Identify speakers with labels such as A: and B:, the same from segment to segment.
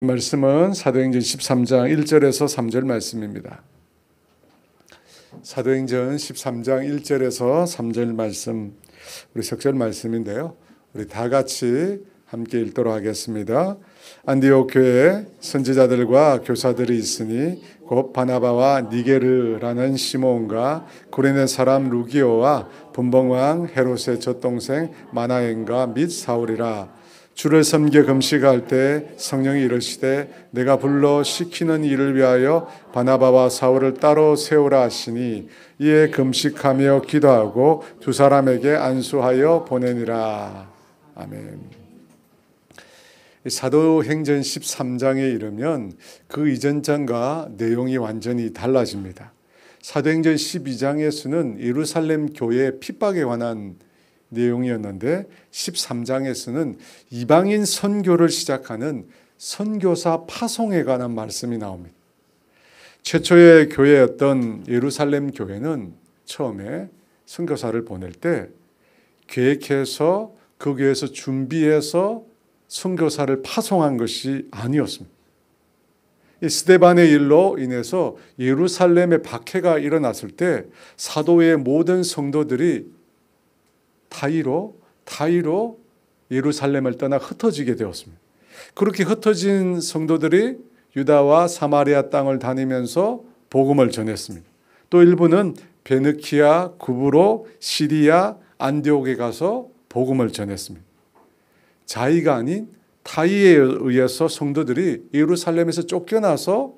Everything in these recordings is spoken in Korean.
A: 말씀은 사도행전 13장 1절에서 3절 말씀입니다. 사도행전 13장 1절에서 3절 말씀, 우리 석절 말씀인데요. 우리 다 같이 함께 읽도록 하겠습니다. 안디옥 교회에 선지자들과 교사들이 있으니 곧 바나바와 니게르라는 시몬과 구레네 사람 루기오와 분봉왕 헤롯의 젖동생 마나엔과 및 사울이라. 주를 섬겨 금식할 때 성령이 이르시되 내가 불러 시키는 일을 위하여 바나바와 사울을 따로 세우라 하시니 이에 금식하며 기도하고 두 사람에게 안수하여 보내니라. 아멘. 사도행전 13장에 이르면 그 이전 장과 내용이 완전히 달라집니다. 사도행전 12장에서는 예루살렘 교회 핍박에 관한 내용이었는데 13장에서는 이방인 선교를 시작하는 선교사 파송에 관한 말씀이 나옵니다. 최초의 교회였던 예루살렘 교회는 처음에 선교사를 보낼 때 계획해서 그 교회에서 준비해서 선교사를 파송한 것이 아니었습니다. 이 스데반의 일로 인해서 예루살렘에 박해가 일어났을 때 사도의 모든 성도들이 타이로 예루살렘을 떠나 흩어지게 되었습니다. 그렇게 흩어진 성도들이 유다와 사마리아 땅을 다니면서 복음을 전했습니다. 또 일부는 베느키아, 구브로, 시리아, 안디옥에 가서 복음을 전했습니다. 자의가 아닌 타의에 의해서 성도들이 예루살렘에서 쫓겨나서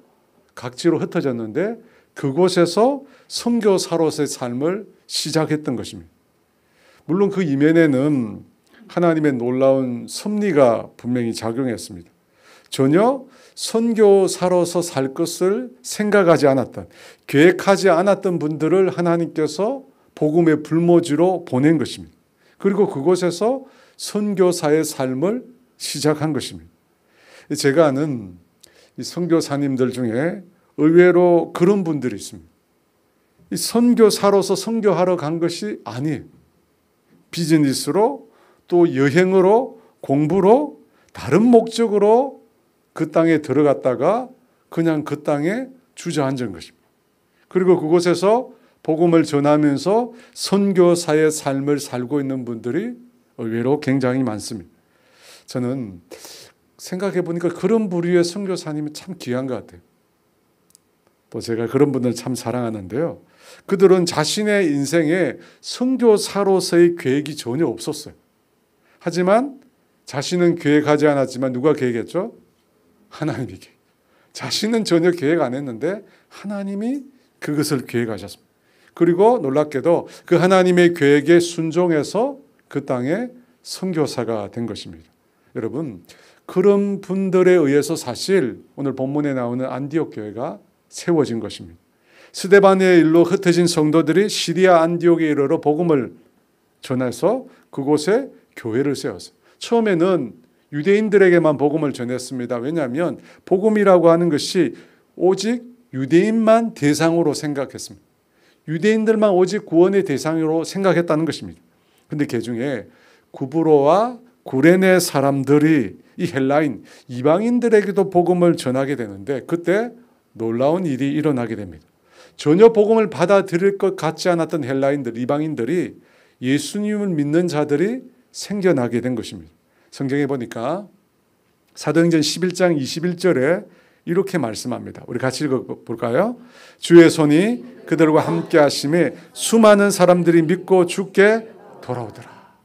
A: 각지로 흩어졌는데 그곳에서 선교사로서의 삶을 시작했던 것입니다. 물론 그 이면에는 하나님의 놀라운 섭리가 분명히 작용했습니다. 전혀 선교사로서 살 것을 생각하지 않았던, 계획하지 않았던 분들을 하나님께서 복음의 불모지로 보낸 것입니다. 그리고 그곳에서 선교사의 삶을 시작한 것입니다. 제가 아는 이 선교사님들 중에 의외로 그런 분들이 있습니다. 이 선교사로서 선교하러 간 것이 아니에요. 비즈니스로 또 여행으로 공부로 다른 목적으로 그 땅에 들어갔다가 그냥 그 땅에 주저앉은 것입니다. 그리고 그곳에서 복음을 전하면서 선교사의 삶을 살고 있는 분들이 의외로 굉장히 많습니다. 저는 생각해 보니까 그런 부류의 선교사님이 참 귀한 것 같아요. 또 제가 그런 분들 참 사랑하는데요. 그들은 자신의 인생에 선교사로서의 계획이 전혀 없었어요. 하지만 자신은 계획하지 않았지만 누가 계획했죠? 하나님이 계획. 자신은 전혀 계획 안 했는데 하나님이 그것을 계획하셨습니다. 그리고 놀랍게도 그 하나님의 계획에 순종해서 그 땅에 선교사가 된 것입니다. 여러분, 그런 분들에 의해서 사실 오늘 본문에 나오는 안디옥 교회가 세워진 것입니다. 스데반의 일로 흩어진 성도들이 시리아 안디옥에 이르러 복음을 전해서 그곳에 교회를 세웠어요. 처음에는 유대인들에게만 복음을 전했습니다. 왜냐하면 복음이라고 하는 것이 오직 유대인만 대상으로 생각했습니다. 유대인들만 오직 구원의 대상으로 생각했다는 것입니다. 그런데 그 중에 구브로와 구레네 사람들이 이 헬라인 이방인들에게도 복음을 전하게 되는데 그때 놀라운 일이 일어나게 됩니다. 전혀 복음을 받아들일 것 같지 않았던 헬라인들, 이방인들이 예수님을 믿는 자들이 생겨나게 된 것입니다. 성경에 보니까 사도행전 11장 21절에 이렇게 말씀합니다. 우리 같이 읽어볼까요? 주의 손이 그들과 함께 하심에 수많은 사람들이 믿고 주께 돌아오더라.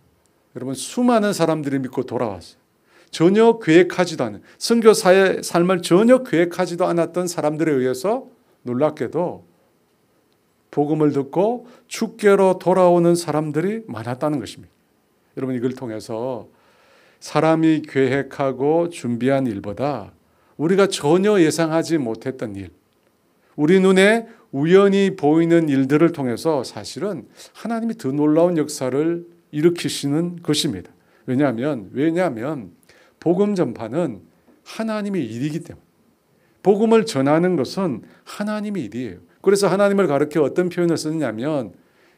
A: 여러분, 수많은 사람들이 믿고 돌아왔어요. 전혀 계획하지도 않은, 선교사의 삶을 전혀 계획하지도 않았던 사람들에 의해서 놀랍게도 복음을 듣고 주께로 돌아오는 사람들이 많았다는 것입니다. 여러분, 이걸 통해서 사람이 계획하고 준비한 일보다 우리가 전혀 예상하지 못했던 일, 우리 눈에 우연히 보이는 일들을 통해서 사실은 하나님이 더 놀라운 역사를 일으키시는 것입니다. 왜냐하면 복음 전파는 하나님의 일이기 때문에, 복음을 전하는 것은 하나님의 일이에요. 그래서 하나님을 가르쳐 어떤 표현을 쓰느냐면,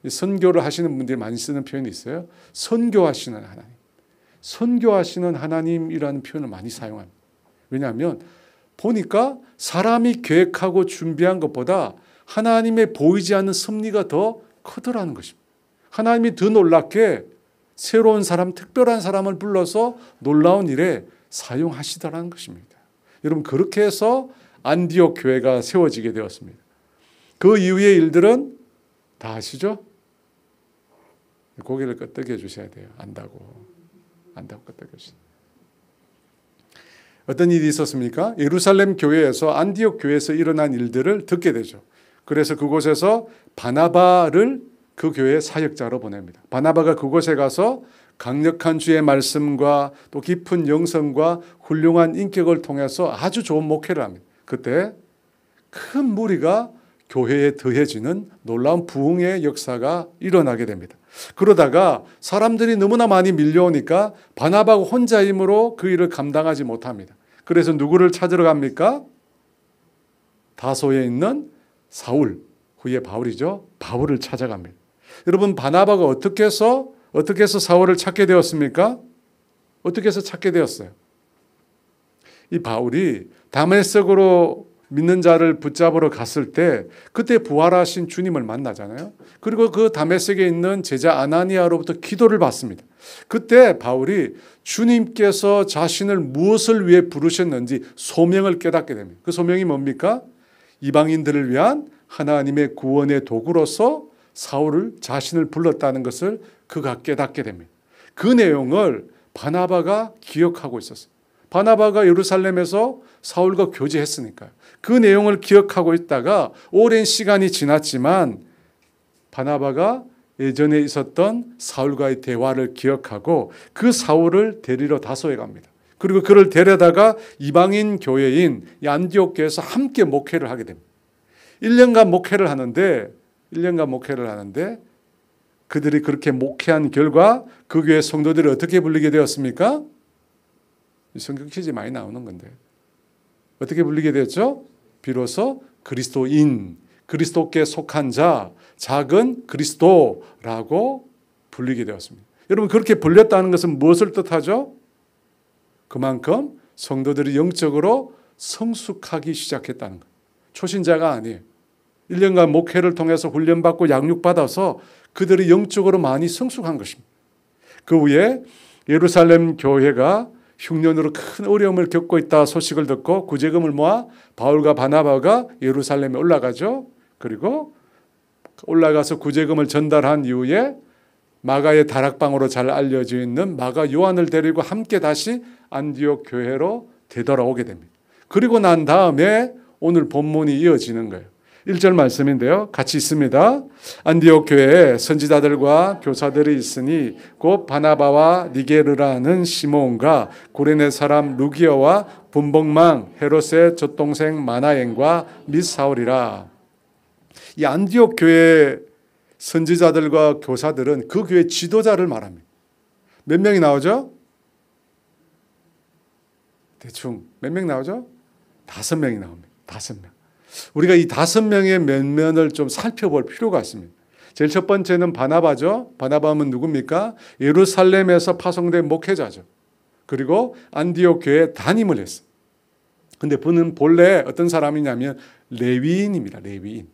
A: 선교를 하시는 분들이 많이 쓰는 표현이 있어요. 선교하시는 하나님. 선교하시는 하나님이라는 표현을 많이 사용합니다. 왜냐하면 보니까 사람이 계획하고 준비한 것보다 하나님의 보이지 않는 섭리가 더 크더라는 것입니다. 하나님이 더 놀랍게 새로운 사람, 특별한 사람을 불러서 놀라운 일에 사용하시더라는 것입니다. 여러분, 그렇게 해서 안디옥 교회가 세워지게 되었습니다. 그 이후의 일들은 다 아시죠? 고개를 끄덕여 주셔야 돼요. 안다고 끄덕여 주세요. 어떤 일이 있었습니까? 예루살렘 교회에서, 안디옥 교회에서 일어난 일들을 듣게 되죠. 그래서 그곳에서 바나바를 그 교회의 사역자로 보냅니다. 바나바가 그곳에 가서 강력한 주의 말씀과 또 깊은 영성과 훌륭한 인격을 통해서 아주 좋은 목회를 합니다. 그때 큰 무리가 교회에 더해지는 놀라운 부흥의 역사가 일어나게 됩니다. 그러다가 사람들이 너무나 많이 밀려오니까 바나바가 혼자 힘으로 그 일을 감당하지 못합니다. 그래서 누구를 찾으러 갑니까? 다소에 있는 사울, 후에 바울이죠. 바울을 찾아갑니다. 여러분, 바나바가 어떻게 해서 사울을 찾게 되었습니까? 어떻게 해서 찾게 되었어요? 이 바울이 다메섹으로 믿는 자를 붙잡으러 갔을 때 그때 부활하신 주님을 만나잖아요. 그리고 그 다메섹에 있는 제자 아나니아로부터 기도를 받습니다. 그때 바울이 주님께서 자신을 무엇을 위해 부르셨는지 소명을 깨닫게 됩니다. 그 소명이 뭡니까? 이방인들을 위한 하나님의 구원의 도구로서 사울을 자신을 불렀다는 것을 그가 깨닫게 됩니다. 그 내용을 바나바가 기억하고 있었어요. 바나바가 예루살렘에서 사울과 교제했으니까요. 그 내용을 기억하고 있다가 오랜 시간이 지났지만 바나바가 예전에 있었던 사울과의 대화를 기억하고 그 사울을 데리러 다소에 갑니다. 그리고 그를 데려다가 이방인 교회인 안디옥 교회에서 함께 목회를 하게 됩니다. 1년간 목회를 하는데 그들이 그렇게 목회한 결과 그 교회 성도들이 어떻게 불리게 되었습니까? 성경 퀴즈 많이 나오는 건데 어떻게 불리게 됐죠? 비로소 그리스도인, 그리스도께 속한 자, 작은 그리스도라고 불리게 되었습니다. 여러분, 그렇게 불렸다는 것은 무엇을 뜻하죠? 그만큼 성도들이 영적으로 성숙하기 시작했다는 거예요. 초신자가 아니에요. 1년간 목회를 통해서 훈련받고 양육받아서 그들이 영적으로 많이 성숙한 것입니다. 그 후에 예루살렘 교회가 흉년으로 큰 어려움을 겪고 있다 소식을 듣고 구제금을 모아 바울과 바나바가 예루살렘에 올라가죠. 그리고 올라가서 구제금을 전달한 이후에 마가의 다락방으로 잘 알려져 있는 마가 요한을 데리고 함께 다시 안디옥 교회로 되돌아오게 됩니다. 그리고 난 다음에 오늘 본문이 이어지는 거예요. 1절 말씀인데요. 같이 있습니다. 안디옥 교회에 선지자들과 교사들이 있으니 곧 바나바와 니게르라는 시몬과 구레네 사람 루기어와 분봉망 헤롯의 젖동생 마나엔과 및 사울이라. 이 안디옥 교회 선지자들과 교사들은 그 교회 지도자를 말합니다. 몇 명이 나오죠? 대충 몇 명 나오죠? 5명이 나옵니다. 5명. 우리가 이 5명의 면면을 좀 살펴볼 필요가 있습니다. 제일 첫 번째는 바나바죠. 바나바는 누굽니까? 예루살렘에서 파송된 목회자죠. 그리고 안디옥 교회에 담임을 했어요. 근데 그는 본래 어떤 사람이냐면 레위인입니다. 레위인.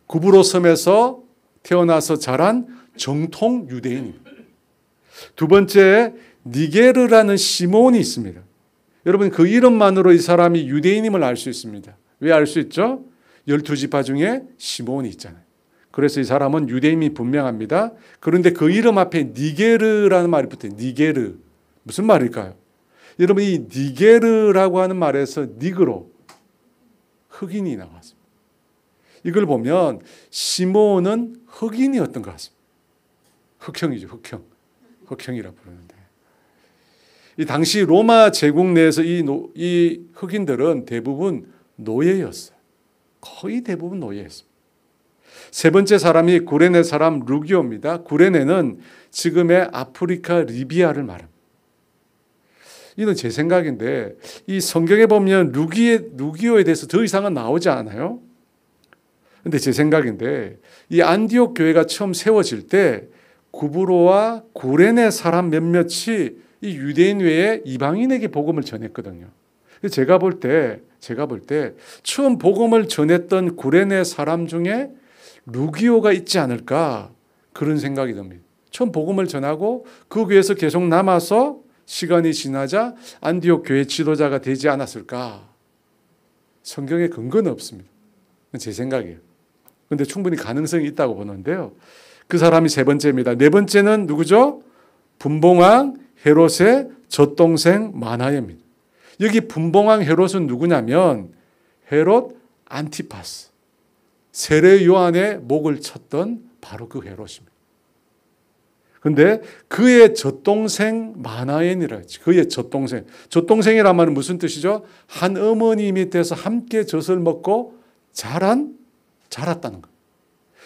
A: 구브로 섬에서 태어나서 자란 정통 유대인입니다. 두 번째, 니게르라는 시몬이 있습니다. 여러분, 그 이름만으로 이 사람이 유대인임을 알 수 있습니다. 왜 알 수 있죠? 12지파 중에 시몬이 있잖아요. 그래서 이 사람은 유대인이 분명합니다. 그런데 그 이름 앞에 니게르라는 말이 붙어요. 니게르. 무슨 말일까요? 여러분, 이 니게르라고 하는 말에서 니그로, 흑인이 나왔습니다. 이걸 보면 시몬은 흑인이었던 것 같습니다. 흑형이죠. 흑형이라 부르는데. 이 당시 로마 제국 내에서 이 흑인들은 대부분 노예였어요. 거의 대부분 노예였습니다. 세 번째 사람이 구레네 사람 루기오입니다. 구레네는 지금의 아프리카 리비아를 말합니다. 이건 제 생각인데 이 성경에 보면 루기오에 대해서 더 이상은 나오지 않아요. 그런데 제 생각인데 이 안디옥 교회가 처음 세워질 때 구브로와 구레네 사람 몇몇이 이 유대인 외에 이방인에게 복음을 전했거든요. 제가 볼 때 처음 복음을 전했던 구레네 사람 중에 루기오가 있지 않을까 그런 생각이 듭니다. 처음 복음을 전하고 그 교회에서 계속 남아서 시간이 지나자 안디옥 교회 지도자가 되지 않았을까? 성경에 근거는 없습니다. 제 생각이에요. 그런데 충분히 가능성이 있다고 보는데요. 그 사람이 세 번째입니다. 네 번째는 누구죠? 분봉왕 헤롯의 젖동생 마나야입니다. 여기 분봉왕 헤롯은 누구냐면 헤롯 안티파스, 세례 요한의 목을 쳤던 바로 그 헤롯입니다. 그런데 그의 젖동생 마나엔이라 했지. 그의 젖동생. 젖동생이란 말은 무슨 뜻이죠? 한 어머니 밑에서 함께 젖을 먹고 자랐다는 거예요.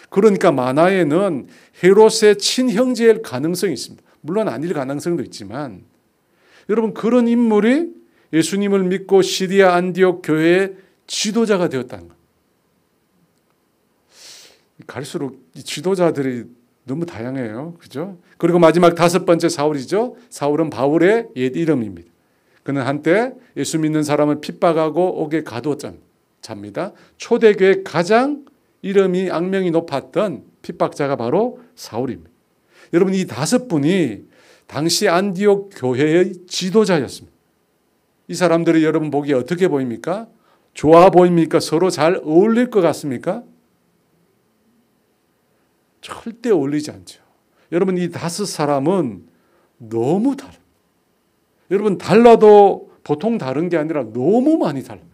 A: 그러니까 마나엔은 헤롯의 친형제일 가능성이 있습니다. 물론 아닐 가능성도 있지만 여러분 그런 인물이 예수님을 믿고 시리아 안디옥 교회의 지도자가 되었다는 거예요. 갈수록 이 지도자들이 너무 다양해요. 그죠? 그리고 마지막 다섯 번째 사울이죠. 사울은 바울의 옛 이름입니다. 그는 한때 예수 믿는 사람을 핍박하고 옥에 가두었답니다. 초대교회 가장 이름이 악명이 높았던 핍박자가 바로 사울입니다. 여러분 이 다섯 분이 당시 안디옥 교회의 지도자였습니다. 이 사람들이 여러분 보기에 어떻게 보입니까? 좋아 보입니까? 서로 잘 어울릴 것 같습니까? 절대 어울리지 않죠. 여러분 이 다섯 사람은 너무 달라요. 여러분 달라도 보통 다른 게 아니라 너무 많이 달라요.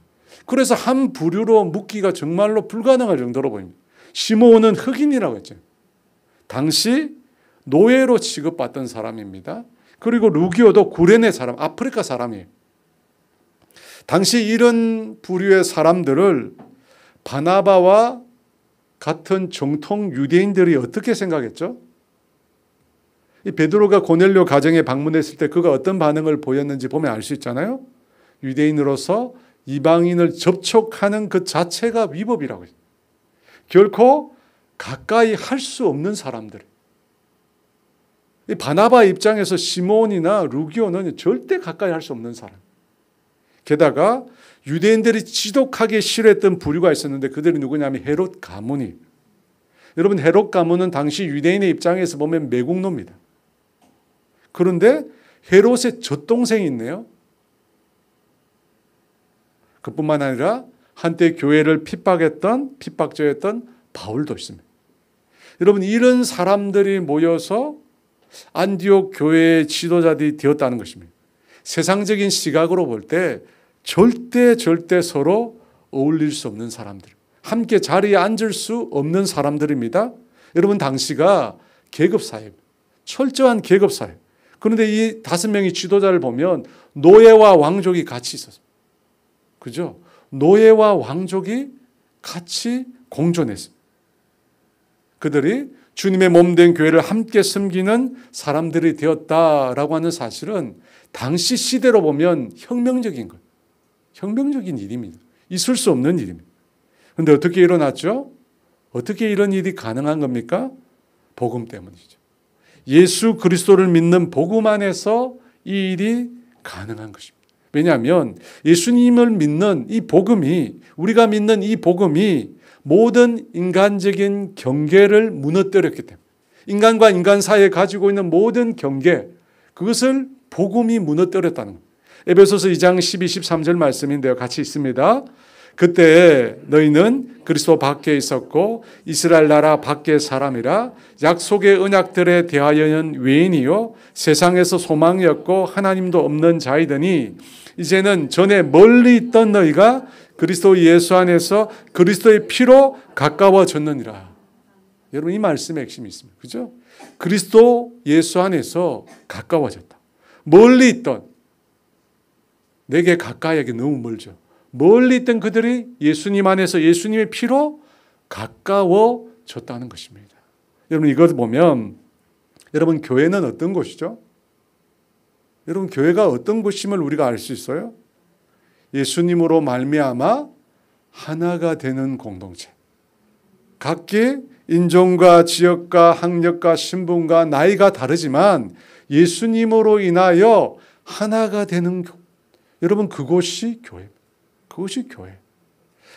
A: 그래서 한 부류로 묶기가 정말로 불가능할 정도로 보입니다. 시므온은 흑인이라고 했죠. 당시 노예로 취급받던 사람입니다. 그리고 루기오도 구레네 사람, 아프리카 사람이에요. 당시 이런 부류의 사람들을 바나바와 같은 정통 유대인들이 어떻게 생각했죠? 이 베드로가 고넬료 가정에 방문했을 때 그가 어떤 반응을 보였는지 보면 알 수 있잖아요. 유대인으로서 이방인을 접촉하는 그 자체가 위법이라고 했어요. 결코 가까이 할 수 없는 사람들. 이 바나바 입장에서 시몬이나 루기오는 절대 가까이 할 수 없는 사람. 게다가 유대인들이 지독하게 싫어했던 부류가 있었는데 그들이 누구냐면 헤롯 가문이. 여러분 헤롯 가문은 당시 유대인의 입장에서 보면 매국노입니다. 그런데 헤롯의 젖동생이 있네요. 그뿐만 아니라 한때 교회를 핍박자였던 바울도 있습니다. 여러분 이런 사람들이 모여서 안디옥 교회의 지도자들이 되었다는 것입니다. 세상적인 시각으로 볼 때 절대 서로 어울릴 수 없는 사람들, 함께 자리에 앉을 수 없는 사람들입니다. 여러분 당시가 계급사회, 철저한 계급사회. 그런데 이 다섯 명의 지도자를 보면 노예와 왕족이 같이 있었어요. 그죠? 노예와 왕족이 같이 공존했어요. 그들이 주님의 몸된 교회를 함께 섬기는 사람들이 되었다라고 하는 사실은 당시 시대로 보면 혁명적인 거예요. 혁명적인 일입니다. 있을 수 없는 일입니다. 그런데 어떻게 일어났죠? 어떻게 이런 일이 가능한 겁니까? 복음 때문이죠. 예수 그리스도를 믿는 복음 안에서 이 일이 가능한 것입니다. 왜냐하면 예수님을 믿는 이 복음이, 우리가 믿는 이 복음이 모든 인간적인 경계를 무너뜨렸기 때문에, 인간과 인간 사이에 가지고 있는 모든 경계, 그것을 복음이 무너뜨렸다는 겁니다. 에베소서 2장 12, 13절 말씀인데요. 같이 있습니다. 그때 너희는 그리스도 밖에 있었고 이스라엘 나라 밖의 사람이라 약속의 언약들에 대하여는 외인이요 세상에서 소망이었고 하나님도 없는 자이더니 이제는 전에 멀리 있던 너희가 그리스도 예수 안에서 그리스도의 피로 가까워졌느니라. 여러분 이 말씀의 핵심이 있습니다. 그죠? 그리스도 예수 안에서 가까워졌다. 멀리 있던, 내게 가까이하기 너무 멀죠. 멀리 있던 그들이 예수님 안에서 예수님의 피로 가까워졌다는 것입니다. 여러분 이것 보면 여러분 교회는 어떤 곳이죠? 여러분 교회가 어떤 곳임을 우리가 알 수 있어요? 예수님으로 말미암아 하나가 되는 공동체. 각기 인종과 지역과 학력과 신분과 나이가 다르지만 예수님으로 인하여 하나가 되는 여러분 그것이 교회. 그것이 교회.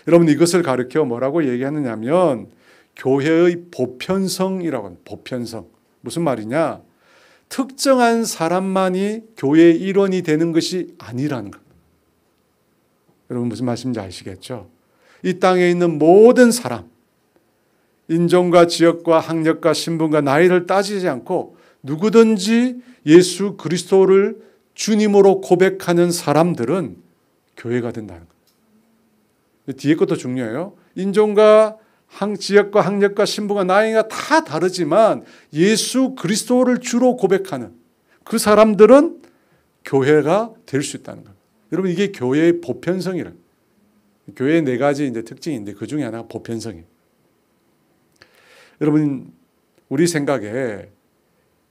A: 여러분 이것을 가르쳐 뭐라고 얘기하느냐면 교회의 보편성이라고 합니다. 보편성. 무슨 말이냐? 특정한 사람만이 교회의 일원이 되는 것이 아니라는 겁니다. 여러분 무슨 말씀인지 아시겠죠? 이 땅에 있는 모든 사람, 인종과 지역과 학력과 신분과 나이를 따지지 않고 누구든지 예수 그리스도를 주님으로 고백하는 사람들은 교회가 된다는 거예요. 뒤에 것도 중요해요. 인종과 지역과 학력과 신분과 나이가 다 다르지만 예수 그리스도를 주로 고백하는 그 사람들은 교회가 될 수 있다는 거예요. 여러분 이게 교회의 보편성이라. 교회의 네 가지 이제 특징인데 그 중에 하나가 보편성이에요. 여러분 우리 생각에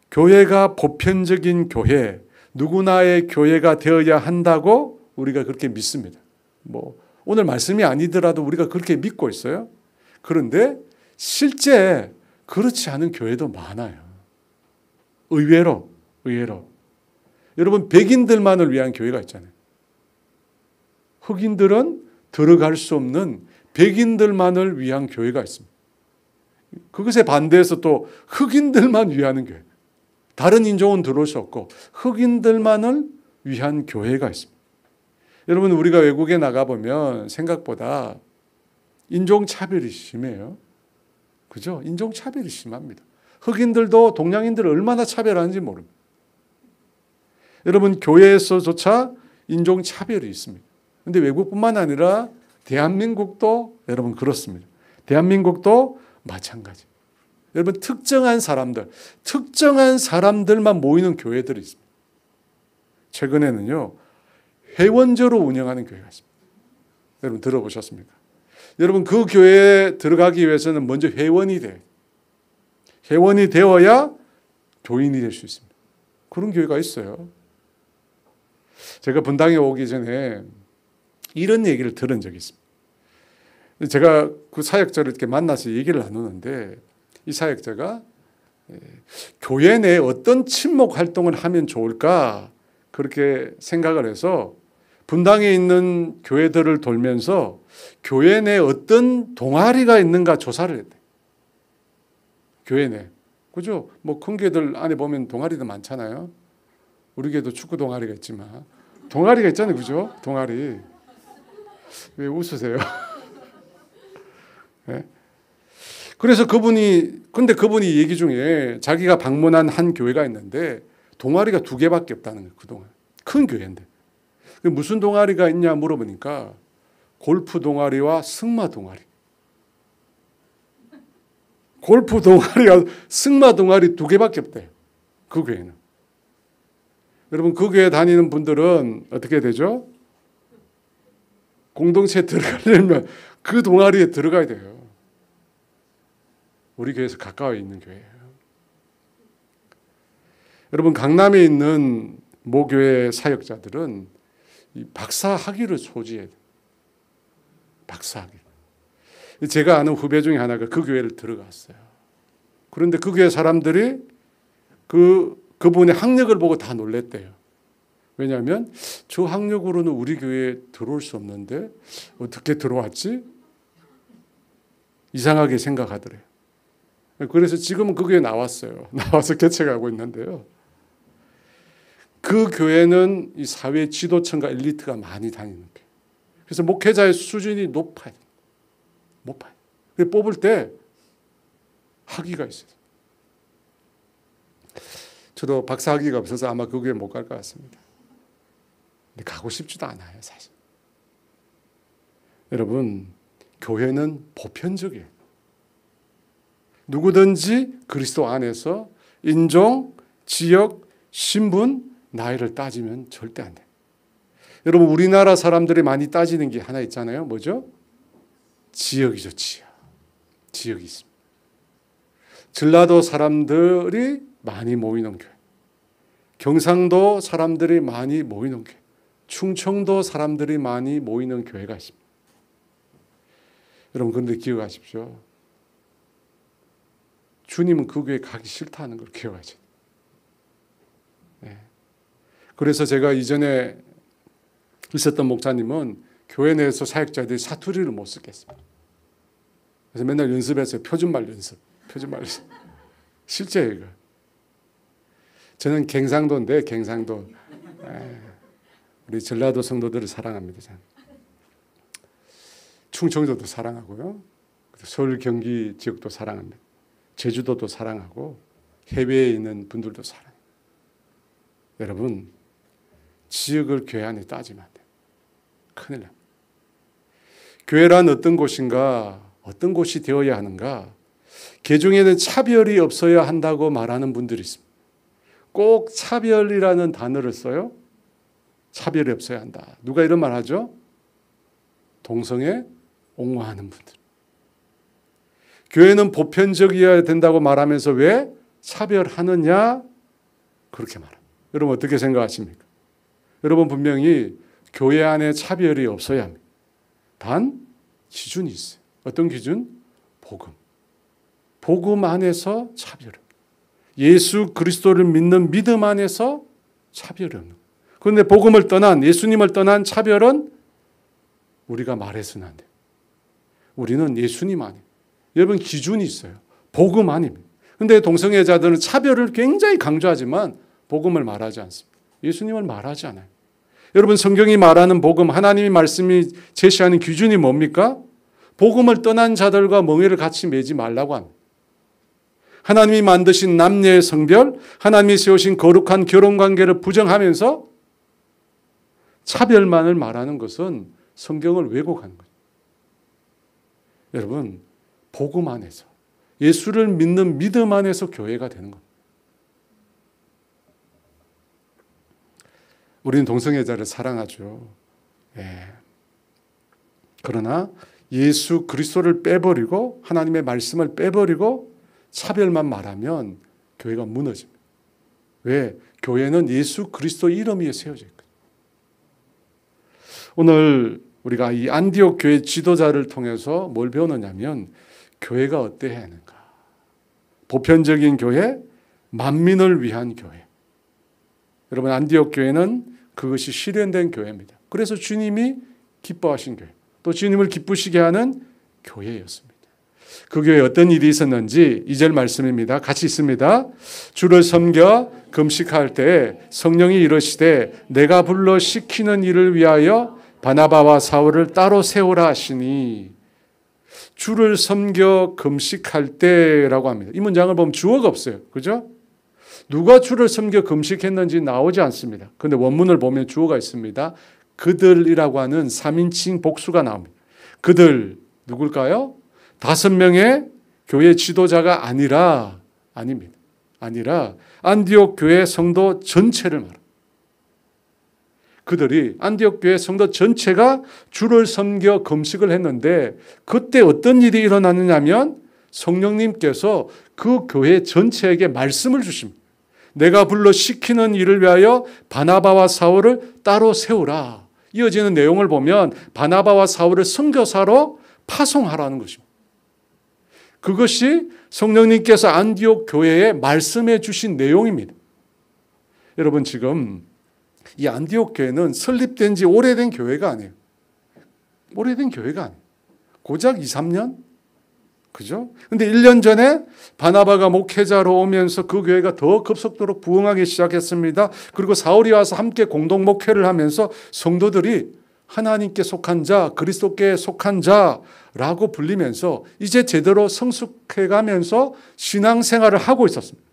A: 교회가 보편적인 교회, 누구나의 교회가 되어야 한다고 우리가 그렇게 믿습니다. 오늘 말씀이 아니더라도 우리가 그렇게 믿고 있어요. 그런데 실제 그렇지 않은 교회도 많아요. 의외로. 여러분 백인들만을 위한 교회가 있잖아요. 흑인들은 들어갈 수 없는 백인들만을 위한 교회가 있습니다. 그것에 반대해서 또 흑인들만 위하는 교회. 다른 인종은 들어올 수 없고 흑인들만을 위한 교회가 있습니다. 여러분 우리가 외국에 나가보면 생각보다 인종차별이 심해요. 그죠? 인종차별이 심합니다. 흑인들도 동양인들을 얼마나 차별하는지 모릅니다. 여러분 교회에서조차 인종차별이 있습니다. 그런데 외국뿐만 아니라 대한민국도 여러분 그렇습니다. 대한민국도 마찬가지. 여러분 특정한 사람들만 모이는 교회들이 있습니다. 최근에는요 회원제로 운영하는 교회가 있습니다. 여러분 들어보셨습니까? 여러분 그 교회에 들어가기 위해서는 먼저 회원이 돼요. 회원이 되어야 교인이 될 수 있습니다. 그런 교회가 있어요. 제가 분당에 오기 전에 이런 얘기를 들은 적이 있습니다. 제가 그 사역자를 이렇게 만나서 얘기를 나누는데 이 사역자가 교회 내에 어떤 친목 활동을 하면 좋을까 그렇게 생각을 해서 분당에 있는 교회들을 돌면서 교회 내에 어떤 동아리가 있는가 조사를 했대. 교회 내. 그죠? 큰 교회들 안에 보면 동아리도 많잖아요. 우리 교회도 축구 동아리가 있지만 동아리가 있잖아요. 그죠? 동아리. 왜 웃으세요? 네? 그래서 그분이 얘기 중에 자기가 방문한 한 교회가 있는데 동아리가 2개밖에 없다는 거예요. 그동안. 큰 교회인데. 무슨 동아리가 있냐 물어보니까 골프 동아리와 승마 동아리. 골프 동아리와 승마 동아리 2개밖에 없대요. 그 교회는. 여러분 그 교회 다니는 분들은 어떻게 되죠? 공동체에 들어가려면 그 동아리에 들어가야 돼요. 우리 교회에서 가까워 있는 교회예요. 여러분 강남에 있는 모교회 사역자들은 이 박사 학위를 소지해야 돼요. 박사 학위. 제가 아는 후배 중에 하나가 그 교회를 들어갔어요. 그런데 그 교회 사람들이 그분의 학력을 보고 다 놀랬대요. 왜냐하면 저 학력으로는 우리 교회에 들어올 수 없는데 어떻게 들어왔지? 이상하게 생각하더래요. 그래서 지금은 그 교회에 나왔어요. 나와서 개척하고 있는데요. 그 교회는 이 사회 지도층과 엘리트가 많이 다니는 교회. 그래서 목회자의 수준이 높아요. 높아요. 뽑을 때 학위가 있어요. 저도 박사 학위가 없어서 아마 그 교회 못 갈 것 같습니다. 근데 가고 싶지도 않아요, 사실. 여러분, 교회는 보편적이에요. 누구든지 그리스도 안에서 인종, 지역, 신분, 나이를 따지면 절대 안 돼요. 여러분 우리나라 사람들이 많이 따지는 게 하나 있잖아요. 뭐죠? 지역이죠. 지역이 있습니다. 전라도 사람들이 많이 모이는 교회, 경상도 사람들이 많이 모이는 교회, 충청도 사람들이 많이 모이는 교회가 있습니다. 여러분 그런데 기억하십시오. 주님은 그 교회 가기 싫다는 걸 기억하죠. 네. 그래서 제가 이전에 있었던 목사님은 교회 내에서 사역자들이 사투리를 못 쓰겠습니다. 그래서 맨날 연습했어요. 표준말 연습. 실제예요, 이거. 저는 갱상도인데, 갱상도. 우리 전라도 성도들을 사랑합니다. 저는. 충청도도 사랑하고요. 서울, 경기 지역도 사랑합니다. 제주도도 사랑하고 해외에 있는 분들도 사랑해요. 여러분, 지역을 교회 안에 따지면 안 돼요. 큰일 납니다. 교회란 어떤 곳인가, 어떤 곳이 되어야 하는가, 개종에는 차별이 없어야 한다고 말하는 분들이 있습니다. 꼭 차별이라는 단어를 써요. 차별이 없어야 한다. 누가 이런 말 하죠? 동성애 옹호하는 분들. 교회는 보편적이어야 된다고 말하면서 왜 차별하느냐? 그렇게 말합니다. 여러분 어떻게 생각하십니까? 여러분 분명히 교회 안에 차별이 없어야 합니다. 단 기준이 있어요. 어떤 기준? 복음. 복음 안에서 차별이 없는. 예수 그리스도를 믿는 믿음 안에서 차별이 없는. 그런데 복음을 떠난, 예수님을 떠난 차별은 우리가 말해서는 안 돼요. 우리는 예수님 안에. 여러분 기준이 있어요. 복음 아닙니다. 그런데 동성애자들은 차별을 굉장히 강조하지만 복음을 말하지 않습니다. 예수님을 말하지 않아요. 여러분 성경이 말하는 복음, 하나님의 말씀이 제시하는 기준이 뭡니까? 복음을 떠난 자들과 멍에를 같이 매지 말라고 합니다. 하나님이 만드신 남녀의 성별, 하나님이 세우신 거룩한 결혼관계를 부정하면서 차별만을 말하는 것은 성경을 왜곡하는 거죠. 여러분, 복음 안에서, 예수를 믿는 믿음 안에서 교회가 되는 겁니다. 우리는 동성애자를 사랑하죠. 그러나 예수 그리스도를 빼버리고 하나님의 말씀을 빼버리고 차별만 말하면 교회가 무너집니다. 왜? 교회는 예수 그리스도 이름 위에 세워져 있거든요. 오늘 우리가 이 안디옥 교회 지도자를 통해서 뭘 배우느냐면 교회가 어때야 하는가. 보편적인 교회, 만민을 위한 교회. 여러분 안디옥 교회는 그것이 실현된 교회입니다. 그래서 주님이 기뻐하신 교회, 또 주님을 기쁘시게 하는 교회였습니다. 그 교회에 어떤 일이 있었는지 2절 말씀입니다. 같이 있습니다. 주를 섬겨 금식할 때 성령이 이르시되 내가 불러 시키는 일을 위하여 바나바와 사울을 따로 세우라 하시니. 주를 섬겨 금식할 때라고 합니다. 이 문장을 보면 주어가 없어요. 그죠? 누가 주를 섬겨 금식했는지 나오지 않습니다. 그런데 원문을 보면 주어가 있습니다. 그들이라고 하는 3인칭 복수가 나옵니다. 그들 누굴까요? 5명의 교회 지도자가 아닙니다. 아니라 안디옥 교회 성도 전체를 말합니다. 그들이 안디옥 교회 성도 전체가 주를 섬겨 금식을 했는데 그때 어떤 일이 일어났느냐면 성령님께서 그 교회 전체에게 말씀을 주십니다. 내가 불러 시키는 일을 위하여 바나바와 사울을 따로 세우라. 이어지는 내용을 보면 바나바와 사울을 선교사로 파송하라는 것입니다. 그것이 성령님께서 안디옥 교회에 말씀해 주신 내용입니다. 여러분 지금 이 안디옥 교회는 설립된 지 오래된 교회가 아니에요. 오래된 교회가 아니에요. 고작 2, 3년? 그죠? 근데 1년 전에 바나바가 목회자로 오면서 그 교회가 더 급속도로 부흥하기 시작했습니다. 그리고 사울이 와서 함께 공동 목회를 하면서 성도들이 하나님께 속한 자, 그리스도께 속한 자라고 불리면서 이제 제대로 성숙해가면서 신앙생활을 하고 있었습니다.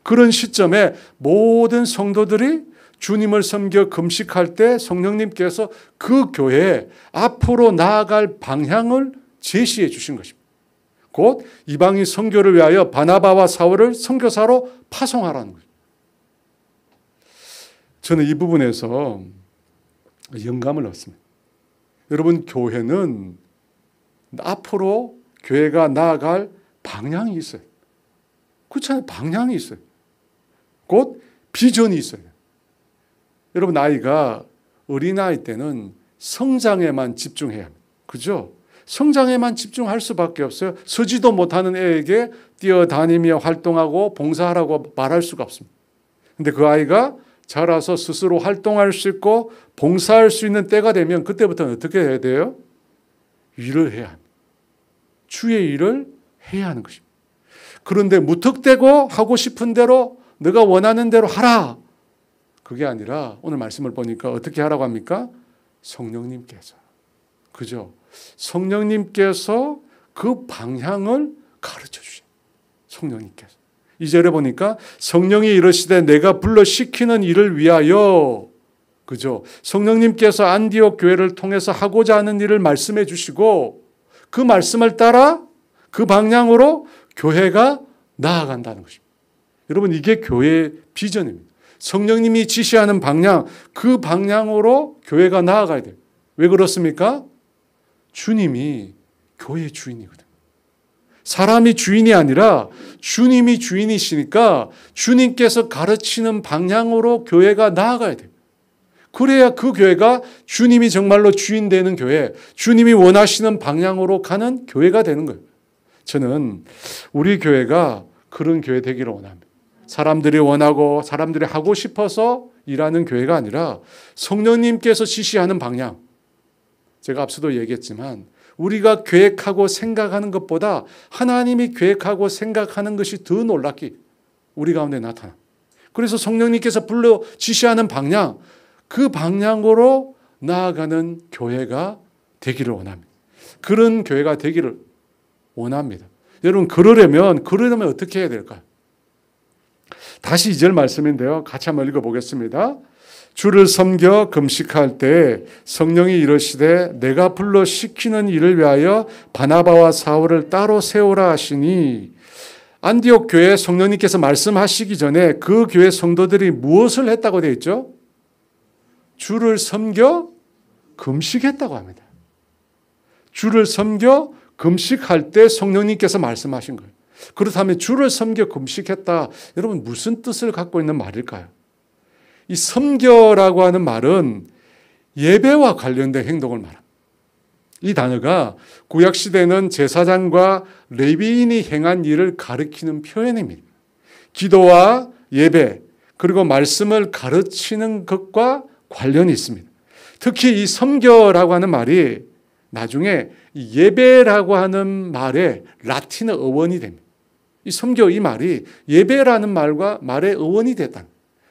A: 그런 시점에 모든 성도들이 주님을 섬겨 금식할 때 성령님께서 그 교회에 앞으로 나아갈 방향을 제시해 주신 것입니다. 곧 이방인 선교를 위하여 바나바와 사울을 선교사로 파송하라는 거죠. 저는 이 부분에서 영감을 얻습니다. 여러분 교회는 앞으로 교회가 나아갈 방향이 있어요. 그렇잖아요. 방향이 있어요. 곧 비전이 있어요. 여러분 아이가 어린아이 때는 성장에만 집중해야 합니다. 그죠? 성장에만 집중할 수밖에 없어요. 서지도 못하는 애에게 뛰어다니며 활동하고 봉사하라고 말할 수가 없습니다. 그런데 그 아이가 자라서 스스로 활동할 수 있고 봉사할 수 있는 때가 되면 그때부터는 어떻게 해야 돼요? 일을 해야 합니다. 주의 일을 해야 하는 것입니다. 그런데 무턱대고 하고 싶은 대로 내가 원하는 대로 하라. 그게 아니라 오늘 말씀을 보니까 어떻게 하라고 합니까? 성령님께서. 그죠? 성령님께서 그 방향을 가르쳐 주셔요. 성령님께서. 2절에 보니까 성령이 이르시되 내가 불러 시키는 일을 위하여. 그죠? 성령님께서 안디옥 교회를 통해서 하고자 하는 일을 말씀해 주시고 그 말씀을 따라 그 방향으로 교회가 나아간다는 것입니다. 여러분, 이게 교회의 비전입니다. 성령님이 지시하는 방향, 그 방향으로 교회가 나아가야 돼요. 왜 그렇습니까? 주님이 교회의 주인이거든요. 사람이 주인이 아니라 주님이 주인이시니까 주님께서 가르치는 방향으로 교회가 나아가야 돼요. 그래야 그 교회가 주님이 정말로 주인 되는 교회, 주님이 원하시는 방향으로 가는 교회가 되는 거예요. 저는 우리 교회가 그런 교회 되기를 원합니다. 사람들이 원하고 사람들이 하고 싶어서 일하는 교회가 아니라 성령님께서 지시하는 방향. 제가 앞서도 얘기했지만 우리가 계획하고 생각하는 것보다 하나님이 계획하고 생각하는 것이 더 놀랍게 우리 가운데 나타나. 그래서 성령님께서 불러 지시하는 방향, 그 방향으로 나아가는 교회가 되기를 원합니다. 그런 교회가 되기를 원합니다. 여러분, 그러려면 어떻게 해야 될까요? 다시 2절 말씀인데요. 같이 한번 읽어보겠습니다. 주를 섬겨 금식할 때 성령이 이르시되 내가 불러 시키는 일을 위하여 바나바와 사울을 따로 세우라 하시니, 안디옥 교회 성령님께서 말씀하시기 전에 그 교회 성도들이 무엇을 했다고 되어 있죠? 주를 섬겨 금식했다고 합니다. 주를 섬겨 금식할 때 성령님께서 말씀하신 거예요. 그렇다면 주를 섬겨 금식했다. 여러분, 무슨 뜻을 갖고 있는 말일까요? 이 섬겨라고 하는 말은 예배와 관련된 행동을 말합니다. 이 단어가 구약시대는 제사장과 레위인이 행한 일을 가리키는 표현입니다. 기도와 예배 그리고 말씀을 가르치는 것과 관련이 있습니다. 특히 이 섬겨라고 하는 말이 나중에 예배라고 하는 말의 라틴어 어원이 됩니다. 이 섬겨 이 말이 예배라는 말의 어원이 됐다.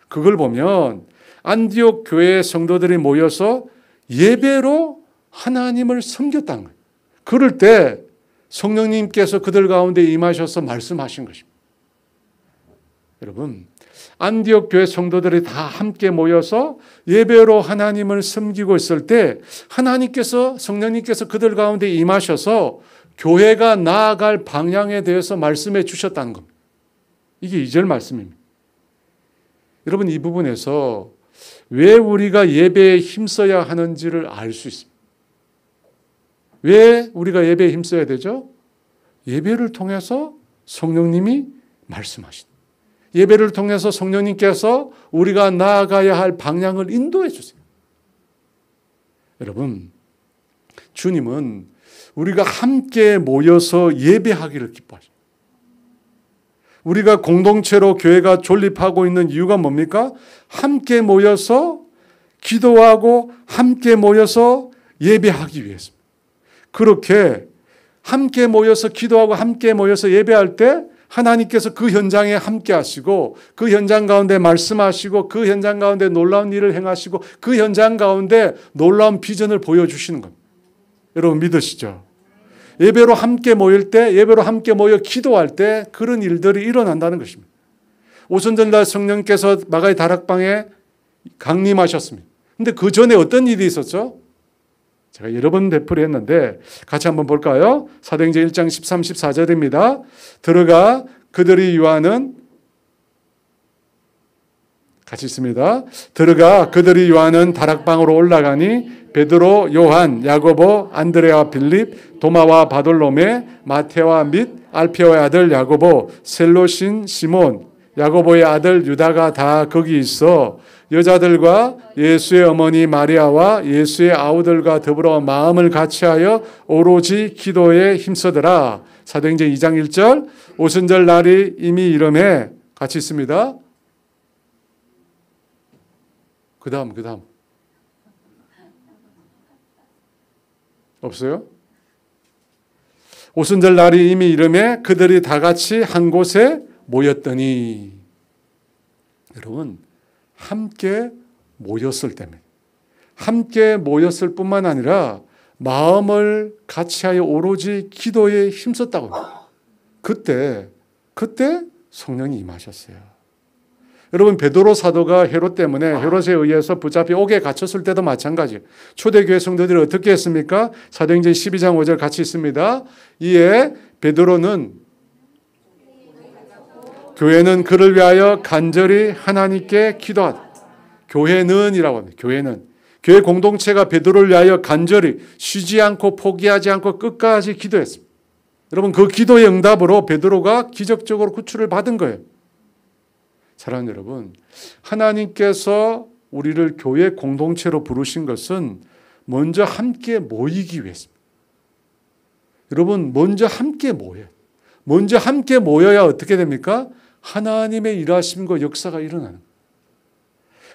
A: 그걸 보면 안디옥 교회 성도들이 모여서 예배로 하나님을 섬겼다는 거예요. 그럴 때 성령님께서 그들 가운데 임하셔서 말씀하신 것입니다. 여러분, 안디옥 교회 성도들이 다 함께 모여서 예배로 하나님을 섬기고 있을 때 성령님께서 그들 가운데 임하셔서 교회가 나아갈 방향에 대해서 말씀해 주셨다는 겁니다. 이게 2절 말씀입니다. 여러분, 이 부분에서 왜 우리가 예배에 힘써야 하는지를 알 수 있습니다. 왜 우리가 예배에 힘써야 되죠? 예배를 통해서 성령님이 말씀하신다. 예배를 통해서 성령님께서 우리가 나아가야 할 방향을 인도해 주세요. 여러분, 주님은 우리가 함께 모여서 예배하기를 기뻐하십니다. 우리가 공동체로 교회가 존립하고 있는 이유가 뭡니까? 함께 모여서 기도하고 함께 모여서 예배하기 위해서입니다. 그렇게 함께 모여서 기도하고 함께 모여서 예배할 때 하나님께서 그 현장에 함께 하시고 그 현장 가운데 말씀하시고 그 현장 가운데 놀라운 일을 행하시고 그 현장 가운데 놀라운 비전을 보여주시는 겁니다. 여러분, 믿으시죠? 예배로 함께 모일 때, 예배로 함께 모여 기도할 때 그런 일들이 일어난다는 것입니다. 오순절날 성령께서 마가의 다락방에 강림하셨습니다. 그런데 그 전에 어떤 일이 있었죠? 제가 여러 번 되풀이했는데 같이 한번 볼까요? 사도행전 1장 13, 14절입니다. 들어가 그들이 요하는 같이 있습니다. 들어가 그들이 요하는 다락방으로 올라가니 베드로, 요한, 야고보, 안드레와 빌립, 도마와 바돌로메, 마테와 및 알페오의 아들 야고보, 셀로신 시몬, 야고보의 아들 유다가 다 거기 있어 여자들과 예수의 어머니 마리아와 예수의 아우들과 더불어 마음을 같이하여 오로지 기도에 힘쓰더라. 사도행전 2장 1절. 오순절 날이 이미 이름에 같이 있습니다. 그 다음. 없어요? 오순절 날이 이미 이름에 그들이 다 같이 한 곳에 모였더니, 여러분, 함께 모였을 때문에, 함께 모였을 뿐만 아니라 마음을 같이하여 오로지 기도에 힘썼다고 합니다. 그때 성령이 임하셨어요. 여러분, 베드로 사도가 헤롯 때문에 헤롯에 의해서 붙잡혀 옥에 갇혔을 때도 마찬가지예요. 초대교회 성도들이 어떻게 했습니까? 사도행전 12장 5절 같이 있습니다. 이에 베드로는 교회는 그를 위하여 간절히 하나님께 기도하다. 교회는이라고 합니다. 교회 공동체가 베드로를 위하여 간절히 쉬지 않고 포기하지 않고 끝까지 기도했습니다. 여러분, 그 기도의 응답으로 베드로가 기적적으로 구출을 받은 거예요. 사랑하는 여러분, 하나님께서 우리를 교회 공동체로 부르신 것은 먼저 함께 모이기 위해서입니다. 여러분, 먼저 함께 모여야 어떻게 됩니까? 하나님의 일하심과 역사가 일어나는 거예요.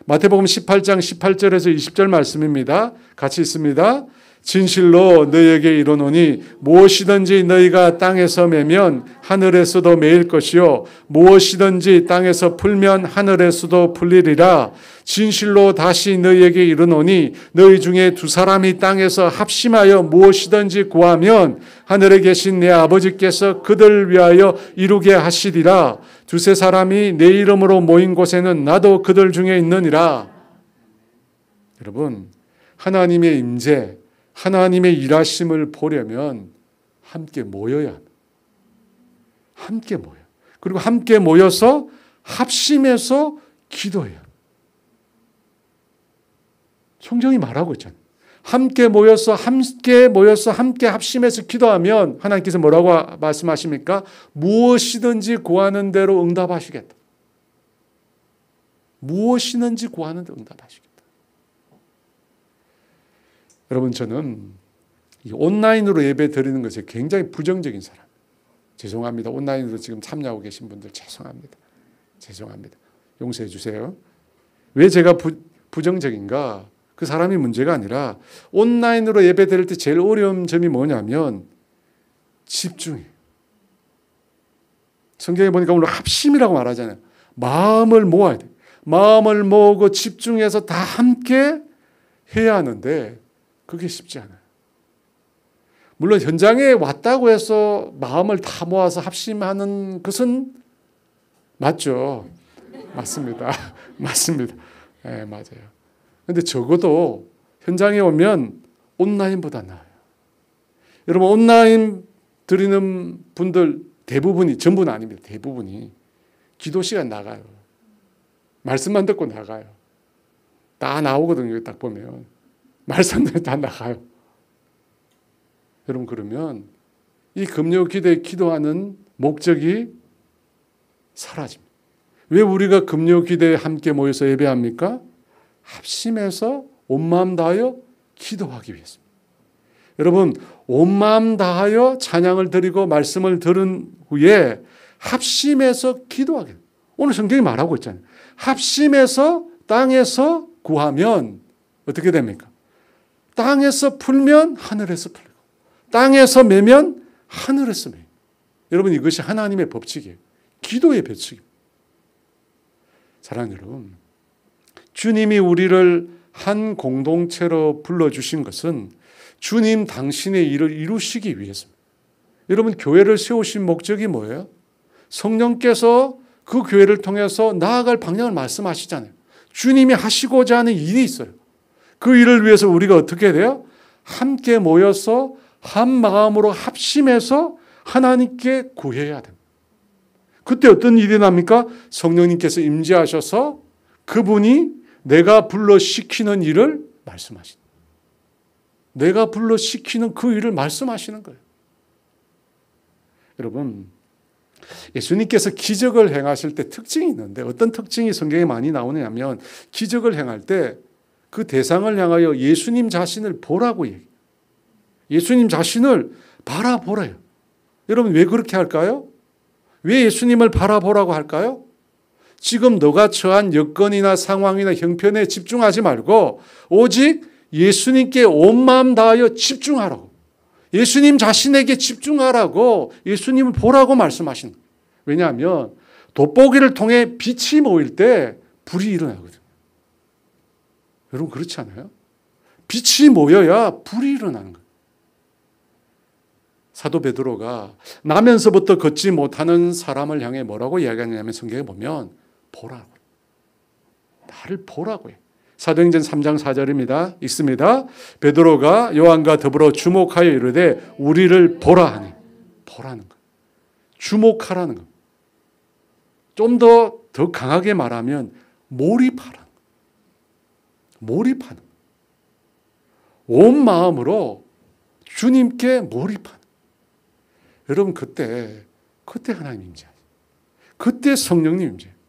A: 마태복음 18장 18절에서 20절 말씀입니다. 같이 있습니다. 진실로 너희에게 이르노니 무엇이든지 너희가 땅에서 매면 하늘에서도 매일 것이요 무엇이든지 땅에서 풀면 하늘에서도 풀리리라. 진실로 다시 너희에게 이르노니 너희 중에 두 사람이 땅에서 합심하여 무엇이든지 구하면 하늘에 계신 내 아버지께서 그들 위하여 이루게 하시리라. 두세 사람이 내 이름으로 모인 곳에는 나도 그들 중에 있느니라. 여러분, 하나님의 임재, 하나님의 일하심을 보려면 함께 모여야 합니다. 함께 모여. 그리고 함께 모여서 합심해서 기도해야 합니다. 성경이 말하고 있잖아요. 함께 모여서 함께 합심해서 기도하면 하나님께서 뭐라고 말씀하십니까? 무엇이든지 구하는 대로 응답하시겠다. 무엇이든지 구하는 대로 응답하시겠다. 여러분, 저는 이 온라인으로 예배 드리는 것에 굉장히 부정적인 사람. 죄송합니다. 온라인으로 지금 참여하고 계신 분들 죄송합니다. 용서해 주세요. 왜 제가 부정적인가? 그 사람이 문제가 아니라 온라인으로 예배 드릴 때 제일 어려운 점이 뭐냐면 집중이에요. 성경에 보니까 오늘 합심이라고 말하잖아요. 마음을 모아야 돼요. 마음을 모으고 집중해서 다 함께 해야 하는데 그게 쉽지 않아요. 물론 현장에 왔다고 해서 마음을 다 모아서 합심하는 것은 맞죠. 맞습니다. 네, 맞아요. 그런데 적어도 현장에 오면 온라인보다 나아요. 여러분, 온라인 드리는 분들 대부분이, 전부는 아닙니다. 대부분이 기도 시간 나가요. 말씀만 듣고 나가요. 다 나오거든요. 딱 보면. 말씀들이 다 나가요. 여러분, 그러면 이 금요 기도에 기도하는 목적이 사라집니다. 왜 우리가 금요 기도에 함께 모여서 예배합니까? 합심해서 온 마음 다하여 기도하기 위해서입니다. 여러분, 온 마음 다하여 찬양을 드리고 말씀을 들은 후에 합심해서 기도하게 됩니다. 오늘 성경이 말하고 있잖아요. 합심해서 땅에서 구하면 어떻게 됩니까? 땅에서 풀면 하늘에서 풀리고 땅에서 매면 하늘에서 매요. 여러분, 이것이 하나님의 법칙이에요. 기도의 법칙입니다. 사랑하는 여러분, 주님이 우리를 한 공동체로 불러주신 것은 주님 당신의 일을 이루시기 위해서입니다. 여러분, 교회를 세우신 목적이 뭐예요? 성령께서 그 교회를 통해서 나아갈 방향을 말씀하시잖아요. 주님이 하시고자 하는 일이 있어요. 그 일을 위해서 우리가 어떻게 돼요? 함께 모여서 한 마음으로 합심해서 하나님께 구해야 됩니다. 그때 어떤 일이 납니까? 성령님께서 임재하셔서 그분이 내가 불러 시키는 일을 말씀하신다. 내가 불러 시키는 그 일을 말씀하시는 거예요. 여러분, 예수님께서 기적을 행하실 때 특징이 있는데 어떤 특징이 성경에 많이 나오냐면 기적을 행할 때 그 대상을 향하여 예수님 자신을 보라고 얘기해요. 예수님 자신을 바라보래요. 여러분, 왜 그렇게 할까요? 왜 예수님을 바라보라고 할까요? 지금 너가 처한 여건이나 상황이나 형편에 집중하지 말고 오직 예수님께 온 마음 다하여 집중하라고. 예수님 자신에게 집중하라고 예수님을 보라고 말씀하시는 거예요. 왜냐하면 돋보기를 통해 빛이 모일 때 불이 일어나거든요. 여러분 그렇지 않아요? 빛이 모여야 불이 일어나는 거예요. 사도 베드로가 나면서부터 걷지 못하는 사람을 향해 뭐라고 이야기하냐면 성경에 보면 보라고. 나를 보라고 해요. 사도행전 3장 4절입니다. 읽습니다. 베드로가 요한과 더불어 주목하여 이르되 우리를 보라 하니. 보라는 거. 주목하라는 거. 좀 더 강하게 말하면 몰입하라는 거. 몰입하는 거. 온 마음으로 주님께 몰입하는 거. 여러분 그때 하나님 임재하세요. 그때 성령님 임재해요.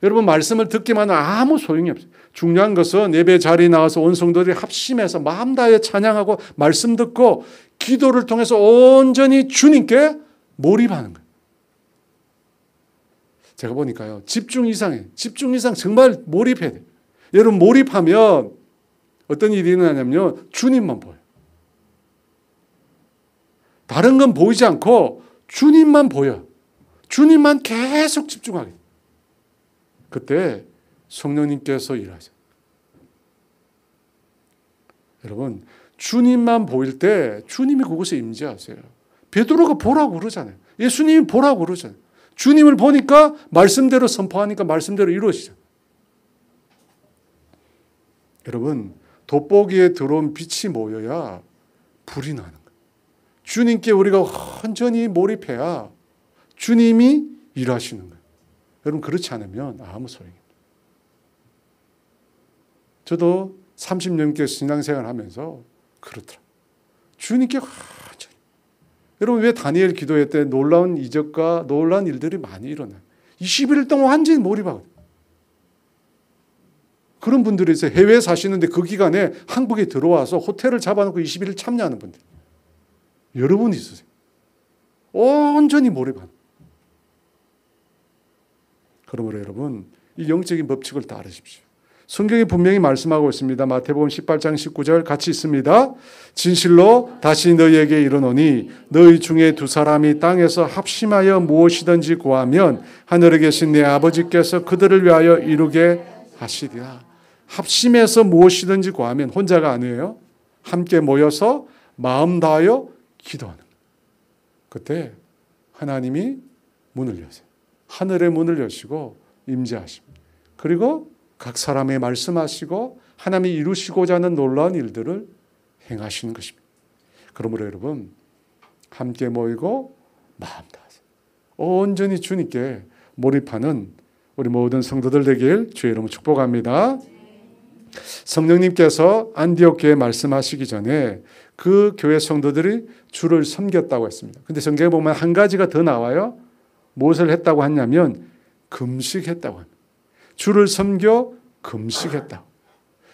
A: 여러분 말씀을 듣기만 하면 아무 소용이 없어요. 중요한 것은 예배 자리에 나와서 온 성도들이 합심해서 마음 다해 찬양하고 말씀 듣고 기도를 통해서 온전히 주님께 몰입하는 거예요. 제가 보니까요. 집중 이상 정말 몰입해야 돼요. 여러분 몰입하면 어떤 일이 일어나냐면요. 주님만 보여요. 다른 건 보이지 않고 주님만 보여요. 주님만 계속 집중하게 돼요. 그때 성령님께서 일하세요. 여러분 주님만 보일 때 주님이 그곳에 임재하세요. 베드로가 보라고 그러잖아요. 예수님이 보라고 그러잖아요. 주님을 보니까 말씀대로 선포하니까 말씀대로 이루어지죠. 여러분 돋보기에 들어온 빛이 모여야 불이 나는 거예요. 주님께 우리가 완전히 몰입해야 주님이 일하시는 거예요. 여러분 그렇지 않으면 아무 소용이 없어요. 저도 30년께 신앙생활 하면서 그렇더라고요. 주님께 완전히. 여러분 왜 다니엘 기도회 때 놀라운 이적과 놀라운 일들이 많이 일어나요. 21일 동안 완전히 몰입하거든요. 그런 분들이 있어요. 해외에 사시는데 그 기간에 한국에 들어와서 호텔을 잡아놓고 21일 참여하는 분들. 여러분 있으세요. 온전히 몰입하는. 그러므로 여러분 이 영적인 법칙을 따르십시오. 성경이 분명히 말씀하고 있습니다. 마태복음 18장 19절 같이 있습니다. 진실로 다시 너희에게 이르노니 너희 중에 두 사람이 땅에서 합심하여 무엇이든지 구하면 하늘에 계신 내 아버지께서 그들을 위하여 이루게 하시리라. 합심해서 무엇이든지 구하면 혼자가 아니에요. 함께 모여서 마음 다하여 기도하는 거예요. 그때 하나님이 문을 여세요. 하늘의 문을 여시고 임재하십니다. 그리고 각 사람의 말씀하시고 하나님이 이루시고자 하는 놀라운 일들을 행하시는 것입니다. 그러므로 여러분 함께 모이고 마음 다하세요. 온전히 주님께 몰입하는 우리 모든 성도들 되길 주의 이름으로 축복합니다. 성령님께서 안디옥 교회에 말씀하시기 전에 그 교회 성도들이 주를 섬겼다고 했습니다. 근데 성경에 보면 한 가지가 더 나와요. 무엇을 했다고 하냐면 금식했다고 합니다. 주를 섬겨 금식했다.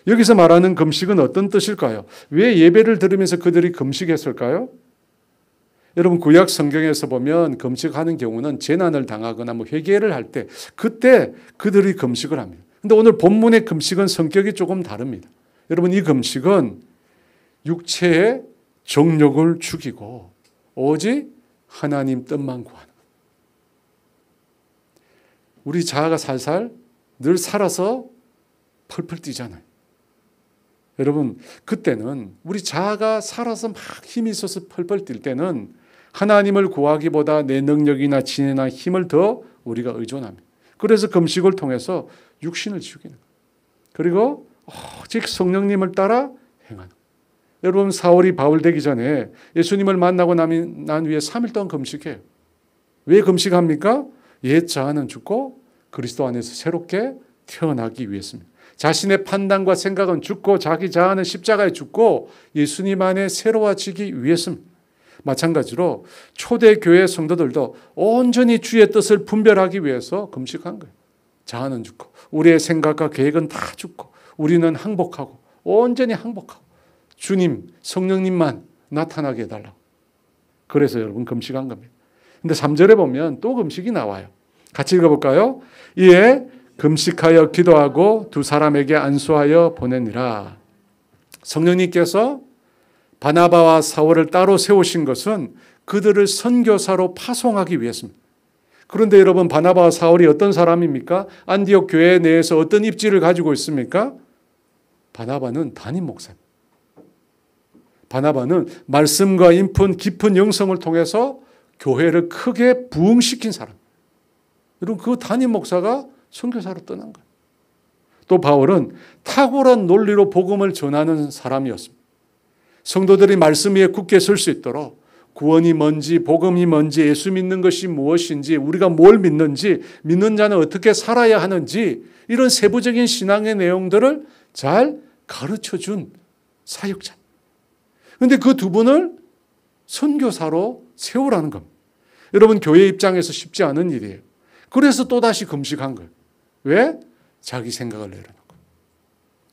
A: 여기서 말하는 금식은 어떤 뜻일까요? 왜 예배를 드리면서 그들이 금식했을까요? 여러분 구약 성경에서 보면 금식하는 경우는 재난을 당하거나 회개를 할 때 그때 그들이 금식을 합니다. 그런데 오늘 본문의 금식은 성격이 조금 다릅니다. 여러분 이 금식은 육체의 정욕을 죽이고 오직 하나님 뜻만 구하는 거예요. 우리 자아가 살살 늘 살아서 펄펄 뛰잖아요. 여러분 그때는 우리 자아가 살아서 막 힘이 있어서 펄펄 뛸 때는 하나님을 구하기보다 내 능력이나 지혜나 힘을 더 우리가 의존합니다. 그래서 금식을 통해서 육신을 죽이는 거예요. 그리고 오직 성령님을 따라 행하는 거예요. 여러분 사울이 바울 되기 전에 예수님을 만나고 난 후에 3일 동안 금식해요. 왜 금식합니까? 옛 자아는 죽고 그리스도 안에서 새롭게 태어나기 위해서입니다. 자신의 판단과 생각은 죽고 자기 자아는 십자가에 죽고 예수님 안에 새로워지기 위해서입니다. 마찬가지로 초대교회 성도들도 온전히 주의 뜻을 분별하기 위해서 금식한 거예요. 자아는 죽고 우리의 생각과 계획은 다 죽고 우리는 항복하고 온전히 항복하고 주님, 성령님만 나타나게 해달라고. 그래서 여러분 금식한 겁니다. 근데 3절에 보면 또 금식이 나와요. 같이 읽어볼까요? 이에 금식하여 기도하고 두 사람에게 안수하여 보내니라. 성령님께서 바나바와 사울을 따로 세우신 것은 그들을 선교사로 파송하기 위해서입니다. 그런데 여러분, 바나바와 사울이 어떤 사람입니까? 안디옥 교회 내에서 어떤 입지를 가지고 있습니까? 바나바는 담임 목사입니다. 바나바는 말씀과 인품 깊은 영성을 통해서 교회를 크게 부흥시킨 사람. 여러분, 그 담임 목사가 선교사로 떠난 거예요. 또 바울은 탁월한 논리로 복음을 전하는 사람이었습니다. 성도들이 말씀 위에 굳게 설 수 있도록 구원이 뭔지, 복음이 뭔지, 예수 믿는 것이 무엇인지, 우리가 뭘 믿는지, 믿는 자는 어떻게 살아야 하는지, 이런 세부적인 신앙의 내용들을 잘 가르쳐준 사역자. 그런데 그 두 분을 선교사로 세우라는 겁니다. 여러분, 교회 입장에서 쉽지 않은 일이에요. 그래서 또다시 금식한 거예요. 왜? 자기 생각을 내려놓고.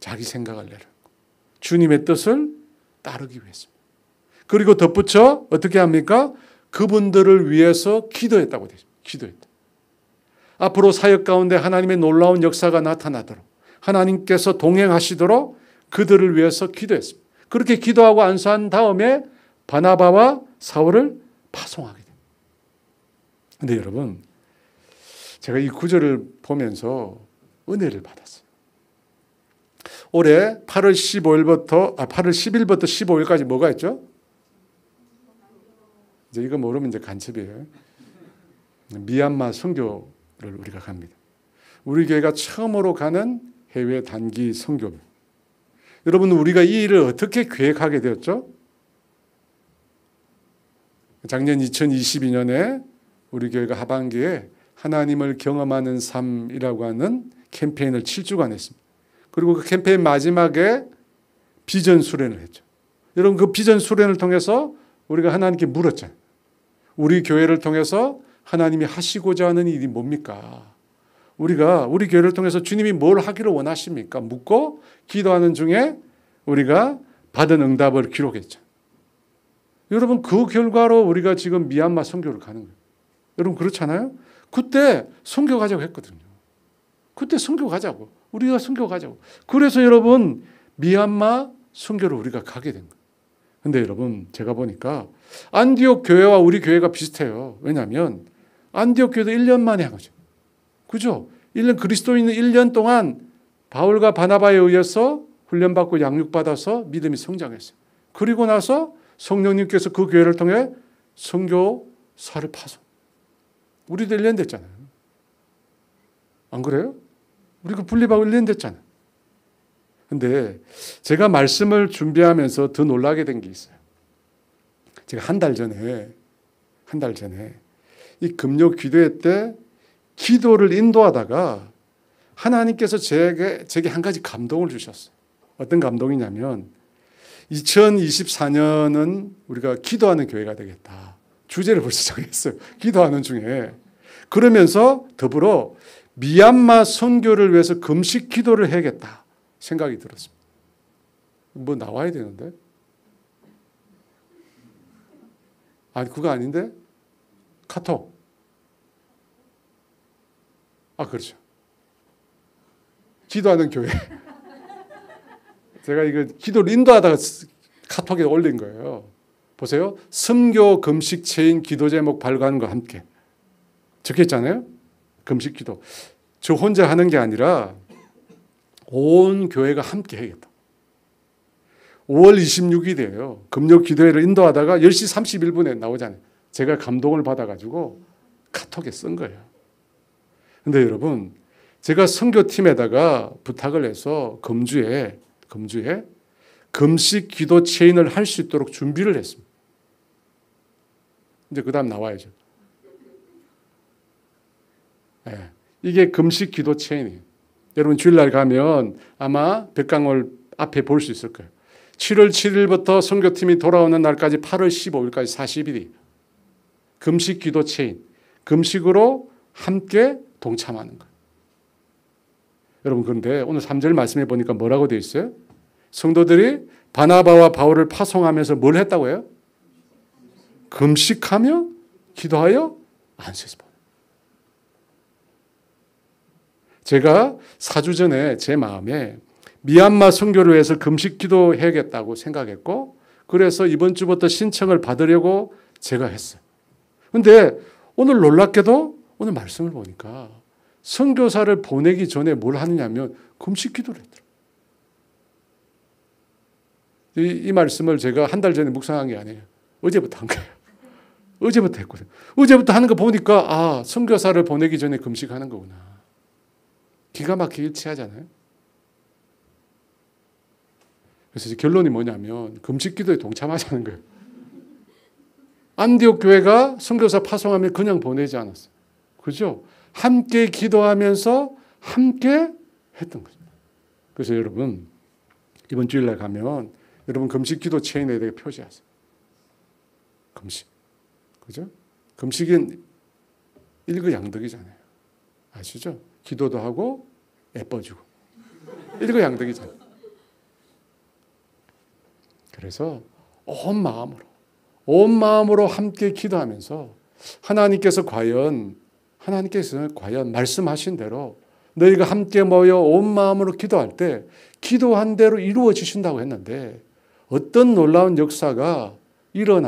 A: 자기 생각을 내려놓고. 주님의 뜻을 따르기 위해서입니다. 그리고 덧붙여 어떻게 합니까? 그분들을 위해서 기도했다고 되죠. 기도했다. 앞으로 사역 가운데 하나님의 놀라운 역사가 나타나도록, 하나님께서 동행하시도록 그들을 위해서 기도했습니다. 그렇게 기도하고 안수한 다음에 바나바와 사울을 파송하게 됩니다. 그런데 여러분, 제가 이 구절을 보면서 은혜를 받았어요. 올해 8월 10일부터 15일까지 뭐가 있죠? 이제 이거 모르면 이제 간첩이에요. 미얀마 선교를 우리가 갑니다. 우리 교회가 처음으로 가는 해외 단기 선교입니다. 여러분, 우리가 이 일을 어떻게 계획하게 되었죠? 작년 2022년에 우리 교회가 하반기에 하나님을 경험하는 삶이라고 하는 캠페인을 7주간 했습니다. 그리고 그 캠페인 마지막에 비전 수련을 했죠. 여러분, 그 비전 수련을 통해서 우리가 하나님께 물었잖아요. 우리 교회를 통해서 하나님이 하시고자 하는 일이 뭡니까? 우리가 우리 교회를 통해서 주님이 뭘 하기를 원하십니까? 묻고 기도하는 중에 우리가 받은 응답을 기록했죠. 여러분, 그 결과로 우리가 지금 미얀마 선교를 가는 거예요. 여러분, 그렇잖아요? 그때 선교 가자고 했거든요. 그때 선교 가자고. 우리가 선교 가자고. 그래서 여러분, 미얀마 선교를 우리가 가게 된 거예요. 근데 여러분, 제가 보니까 안디옥 교회와 우리 교회가 비슷해요. 왜냐하면 안디옥 교회도 1년 만에 한 거죠. 그죠? 1년, 그리스도인은 1년 동안 바울과 바나바에 의해서 훈련받고 양육받아서 믿음이 성장했어요. 그리고 나서 성령님께서 그 교회를 통해 선교사를 파송. 우리도 1년 됐잖아요. 안 그래요? 우리가 분립하고 1년 됐잖아요. 근데 제가 말씀을 준비하면서 더 놀라게 된 게 있어요. 제가 한 달 전에 이 금요 기도회 때 기도를 인도하다가 하나님께서 제게 한 가지 감동을 주셨어요. 어떤 감동이냐면 2024년은 우리가 기도하는 교회가 되겠다. 주제를 벌써 정했어요. 기도하는 중에. 그러면서 더불어 미얀마 선교를 위해서 금식 기도를 해야겠다 생각이 들었습니다. 뭐 나와야 되는데? 아니, 그거 아닌데? 카톡. 아, 그렇죠. 기도하는 교회. 제가 이거 기도를 인도하다가 카톡에 올린 거예요. 보세요. 선교 금식 체인 기도 제목 발간과 함께. 적혔잖아요. 금식 기도. 저 혼자 하는 게 아니라 온 교회가 함께 해야겠다. 5월 26일이에요. 금요 기도회를 인도하다가 10시 31분에 나오잖아요. 제가 감동을 받아가지고 카톡에 쓴 거예요. 근데 여러분, 제가 선교팀에다가 부탁을 해서 금주에 금식 기도 체인을 할 수 있도록 준비를 했습니다. 이제 그 다음 나와야죠. 네. 이게 금식 기도 체인이에요. 여러분, 주일날 가면 아마 백강월 앞에 볼 수 있을 거예요. 7월 7일부터 선교팀이 돌아오는 날까지 8월 15일까지 40일이 금식 기도 체인, 금식으로 함께 동참하는 거예요. 여러분, 그런데 오늘 3절 말씀해 보니까 뭐라고 되어 있어요? 성도들이 바나바와 바울을 파송하면서 뭘 했다고 해요? 금식하며 기도하여 안수했습니다. 제가 4주 전에 제 마음에 미얀마 선교를 위해서 금식 기도해야겠다고 생각했고, 그래서 이번 주부터 신청을 받으려고 제가 했어요. 근데 오늘 놀랍게도 오늘 말씀을 보니까 선교사를 보내기 전에 뭘 하느냐면 금식 기도를 했더라고요. 이 말씀을 제가 한 달 전에 묵상한 게 아니에요. 어제부터 한 거예요. 어제부터 했거든요. 어제부터 하는 거 보니까 아, 선교사를 보내기 전에 금식하는 거구나. 기가 막히게 일치하잖아요. 그래서 결론이 뭐냐면 금식 기도에 동참하자는 거예요. 안디옥 교회가 선교사 파송하면 그냥 보내지 않았어요. 그죠? 함께 기도하면서 함께 했던 거죠. 그래서 여러분 이번 주일날 가면 여러분 금식 기도 체인에 대해 표시하세요. 금식. 그죠? 금식은 일거양득이잖아요. 아시죠? 기도도 하고 예뻐주고 일거양득이잖아요. 그래서 온 마음으로 함께 기도하면서 하나님께서 과연 말씀하신 대로 너희가 함께 모여 온 마음으로 기도할 때 기도한 대로 이루어지신다고 했는데 어떤 놀라운 역사가 일어나